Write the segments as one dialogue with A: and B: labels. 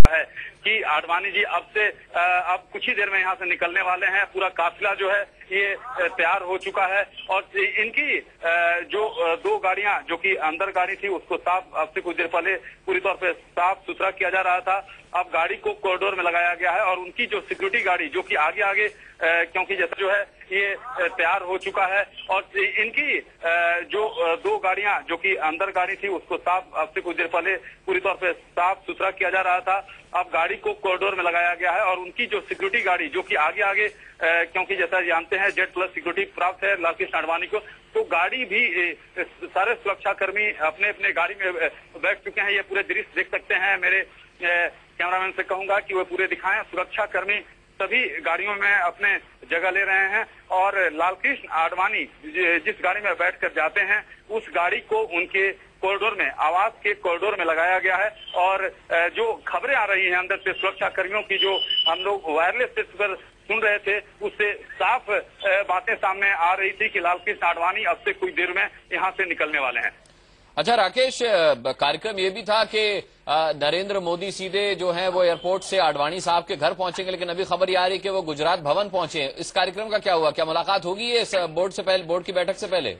A: है कि आडवाणी जी अब कुछ ही देर में यहाँ से निकलने वाले हैं। पूरा काफिला जो है ये तैयार हो चुका है और इनकी जो दो गाड़ियां जो कि अंदर गाड़ी थी उसको साफ अब से कुछ देर पहले पूरी तौर पे साफ सुथरा किया जा रहा था। अब गाड़ी को कॉरिडोर में लगाया गया है और उनकी जो सिक्योरिटी गाड़ी जो कि आगे क्योंकि जैसा जो है ये तैयार हो चुका है और इनकी जो दो गाड़ियां जो कि अंदर गाड़ी थी उसको साफ अब से कुछ देर पहले पूरी तौर पे साफ सुथरा किया जा रहा था। अब गाड़ी को कॉरिडोर में लगाया गया है और उनकी जो सिक्योरिटी गाड़ी जो कि आगे क्योंकि जैसा जानते हैं जेड प्लस सिक्योरिटी प्राप्त है लालकृष्ण आडवाणी को, तो गाड़ी भी सारे सुरक्षा कर्मी अपने अपने गाड़ी में बैठ चुके हैं। ये पूरे दृश्य देख सकते हैं। मेरे कैमरामैन से कहूंगा कि वो पूरे दिखाएं। सुरक्षा कर्मी सभी गाड़ियों में अपने जगह ले रहे हैं और लालकृष्ण आडवाणी जिस गाड़ी में बैठकर जाते हैं उस गाड़ी को उनके कॉरिडोर में आवास के कॉरिडोर में लगाया गया है। और जो खबरें आ रही हैं अंदर से सुरक्षा कर्मियों की जो हम लोग वायरलेस पर सुन रहे थे उससे साफ बातें सामने आ रही थी कि लालकृष्ण आडवाणी अब से कुछ देर में यहाँ से निकलने वाले हैं।
B: अच्छा राकेश, कार्यक्रम ये भी था कि नरेंद्र मोदी सीधे जो है वो एयरपोर्ट से आडवाणी साहब के घर पहुंचेंगे, लेकिन अभी खबर ये आ रही है कि वो गुजरात भवन पहुंचे। इस कार्यक्रम का क्या हुआ? क्या मुलाकात होगी इस बोर्ड की बैठक से पहले?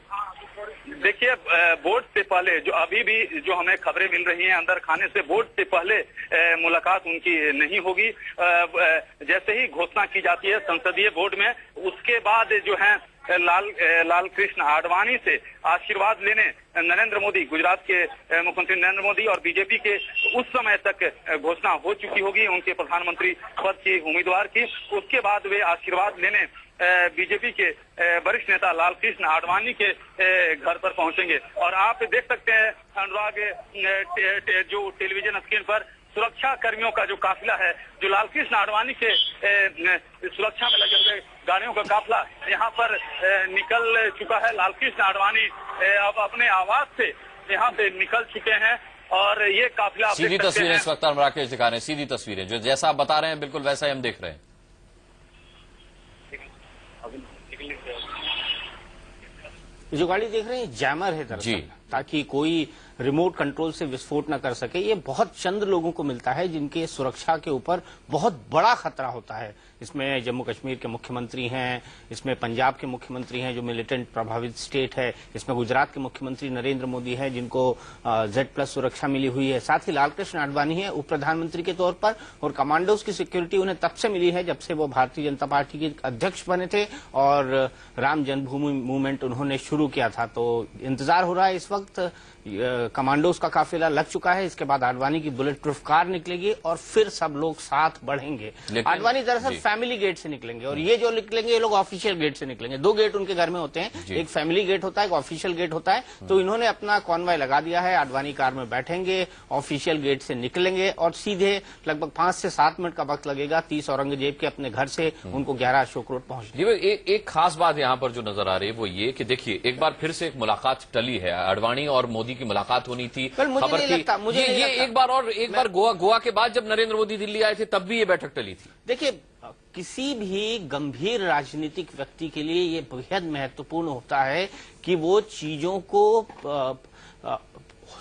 A: देखिए, बोर्ड से पहले जो अभी भी जो हमें खबरें मिल रही हैं अंदर खाने से, बोर्ड से पहले मुलाकात उनकी नहीं होगी। जैसे ही घोषणा की जाती है संसदीय बोर्ड में उसके बाद जो है लालकृष्ण आडवाणी से आशीर्वाद लेने नरेंद्र मोदी, गुजरात के मुख्यमंत्री नरेंद्र मोदी और बीजेपी के उस समय तक घोषणा हो चुकी होगी उनके प्रधानमंत्री पद की उम्मीदवार की। उसके बाद वे आशीर्वाद लेने बीजेपी के वरिष्ठ नेता लालकृष्ण आडवाणी के घर पर पहुंचेंगे। और आप देख सकते हैं अनुराग, जो टेलीविजन स्क्रीन पर सुरक्षा कर्मियों का जो काफिला है, जो लालकृष्ण आडवाणी के सुरक्षा में लगे हुए गाड़ियों का काफिला यहाँ पर निकल चुका है। लालकृष्ण आडवाणी अब अपने आवास से यहाँ से निकल चुके हैं और ये काफिला
B: सीधी तस्वीरें इस वक्त हम राकेश दिखा रहे हैं। सीधी तस्वीरें जो जैसा आप बता रहे हैं बिल्कुल वैसा ही हम देख रहे हैं।
C: जो गाड़ी देख रहे हैं जैमर है दरअसल, ताकि कोई रिमोट कंट्रोल से विस्फोट न कर सके। ये बहुत चंद लोगों को मिलता है जिनके सुरक्षा के ऊपर बहुत बड़ा खतरा होता है। इसमें जम्मू कश्मीर के मुख्यमंत्री हैं, इसमें पंजाब के मुख्यमंत्री हैं जो मिलिटेंट प्रभावित स्टेट है, इसमें गुजरात के मुख्यमंत्री नरेंद्र मोदी है जिनको Z+ सुरक्षा मिली हुई है, साथ ही लालकृष्ण आडवाणी है उप प्रधानमंत्री के तौर पर, और कमांडोज की सिक्योरिटी उन्हें तब से मिली है जब से वो भारतीय जनता पार्टी के अध्यक्ष बने थे और राम जन्मभूमि मूवमेंट उन्होंने शुरू किया था। तो इंतजार हो रहा है इस वक्त। कमांडोज का काफिला लग चुका है, इसके बाद आडवाणी की बुलेट प्रूफ कार निकलेगी और फिर सब लोग साथ बढ़ेंगे। आडवाणी दरअसल फैमिली गेट से निकलेंगे और ये जो निकलेंगे ये लोग ऑफिशियल गेट से निकलेंगे। दो गेट उनके घर में होते हैं, एक फैमिली गेट होता है, एक ऑफिशियल गेट होता है। तो इन्होंने अपना कॉन्वॉय लगा दिया है, आडवाणी कार में बैठेंगे, ऑफिशियल गेट से निकलेंगे और सीधे लगभग 5 से 7 मिनट का वक्त लगेगा 30 औरंगजेब के अपने घर से उनको 11 अशोक रोड पहुंचने।
B: एक खास बात यहाँ पर जो नजर आ रही है वो ये कि देखिए एक बार फिर से एक मुलाकात टली है। आडवाणी और मोदी की मुलाकात होनी थी, खबर थी। मुझे ये एक बार गोवा के बाद जब नरेंद्र मोदी दिल्ली आए थे तब भी ये बैठक टली थी।
C: देखिए, किसी भी गंभीर राजनीतिक व्यक्ति के लिए ये बेहद महत्वपूर्ण होता है कि वो चीजों को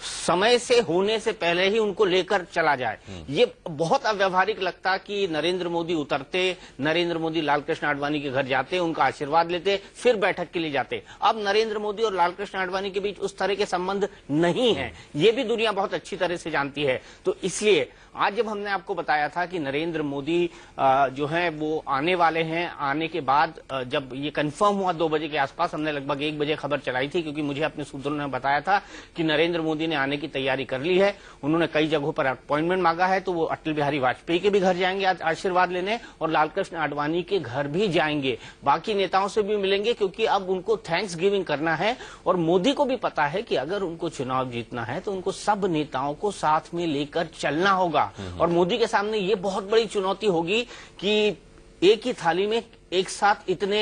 C: समय से होने से पहले ही उनको लेकर चला जाए। ये बहुत अव्यवहारिक लगता कि नरेंद्र मोदी उतरते, नरेंद्र मोदी लालकृष्ण आडवाणी के घर जाते, उनका आशीर्वाद लेते, फिर बैठक के लिए जाते। अब नरेंद्र मोदी और लालकृष्ण आडवाणी के बीच उस तरह के संबंध नहीं है, ये भी दुनिया बहुत अच्छी तरह से जानती है। तो इसलिए आज जब हमने आपको बताया था कि नरेंद्र मोदी जो है वो आने वाले हैं, आने के बाद जब ये कंफर्म हुआ 2 बजे के आसपास, हमने लगभग 1 बजे खबर चलाई थी क्योंकि मुझे अपने सूत्रों ने बताया था कि नरेंद्र मोदी ने आने की तैयारी कर ली है। उन्होंने कई जगहों पर अपॉइंटमेंट मांगा है, तो वो अटल बिहारी वाजपेयी के भी घर जाएंगे आज आशीर्वाद लेने और लालकृष्ण आडवाणी के घर भी जाएंगे, बाकी नेताओं से भी मिलेंगे क्योंकि अब उनको थैंक्स गिविंग करना है। और मोदी को भी पता है कि अगर उनको चुनाव जीतना है तो उनको सब नेताओं को साथ में लेकर चलना होगा। और मोदी के सामने ये बहुत बड़ी चुनौती होगी कि एक ही थाली में एक साथ इतने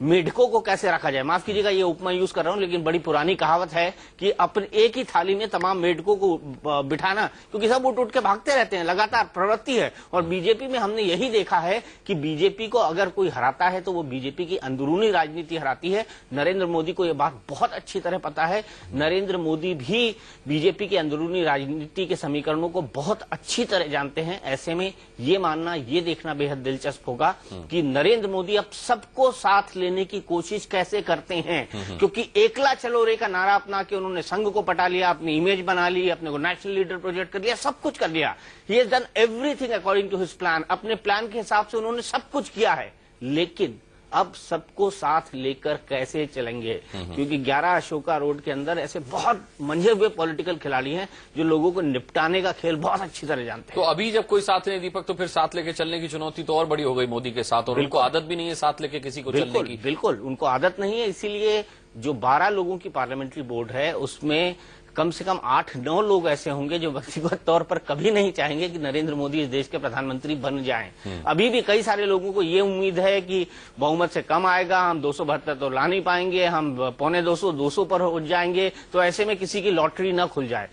C: मेढकों को कैसे रखा जाए। माफ कीजिएगा ये उपमा यूज कर रहा हूं, लेकिन बड़ी पुरानी कहावत है कि अपने एक ही थाली में तमाम मेढकों को बिठाना, क्योंकि सब उठ उठ के भागते रहते हैं, लगातार प्रवृत्ति है। और बीजेपी में हमने यही देखा है कि बीजेपी को अगर कोई हराता है तो वो बीजेपी की अंदरूनी राजनीति हराती है। नरेंद्र मोदी को यह बात बहुत अच्छी तरह पता है। नरेंद्र मोदी भी बीजेपी की अंदरूनी राजनीति के समीकरणों को बहुत अच्छी तरह जानते हैं। ऐसे में ये मानना, ये देखना बेहद दिलचस्प होगा कि नरेंद्र मोदी अब सबको साथ लेने की कोशिश कैसे करते हैं, क्योंकि एकला चलो रे का नारा अपना के उन्होंने संघ को पटा लिया, अपनी इमेज बना ली, अपने को नेशनल लीडर प्रोजेक्ट कर लिया, सब कुछ कर लिया। He has done everything according to his plan. अपने प्लान के हिसाब से उन्होंने सब कुछ किया है, लेकिन अब सबको साथ लेकर कैसे चलेंगे, क्योंकि 11 अशोका रोड के अंदर ऐसे बहुत मंझे हुए पॉलिटिकल खिलाड़ी हैं जो लोगों को निपटाने का खेल बहुत अच्छी तरह जानते हैं।
B: तो अभी जब कोई साथ नहीं दीपक, तो फिर साथ लेके चलने की चुनौती तो और बड़ी हो गई मोदी के साथ, और उनको आदत भी नहीं है साथ लेके किसी को चलने की।
C: बिल्कुल उनको आदत नहीं है, इसीलिए जो 12 लोगों की पार्लियामेंट्री बोर्ड है उसमें कम से कम 8-9 लोग ऐसे होंगे जो व्यक्तिगत तौर पर कभी नहीं चाहेंगे कि नरेंद्र मोदी इस देश के प्रधानमंत्री बन जाएं। अभी भी कई सारे लोगों को ये उम्मीद है कि बहुमत से कम आएगा, हम 272 तो ला नहीं पाएंगे, हम 250 पर हो जाएंगे, तो ऐसे में किसी की लॉटरी न खुल जाए।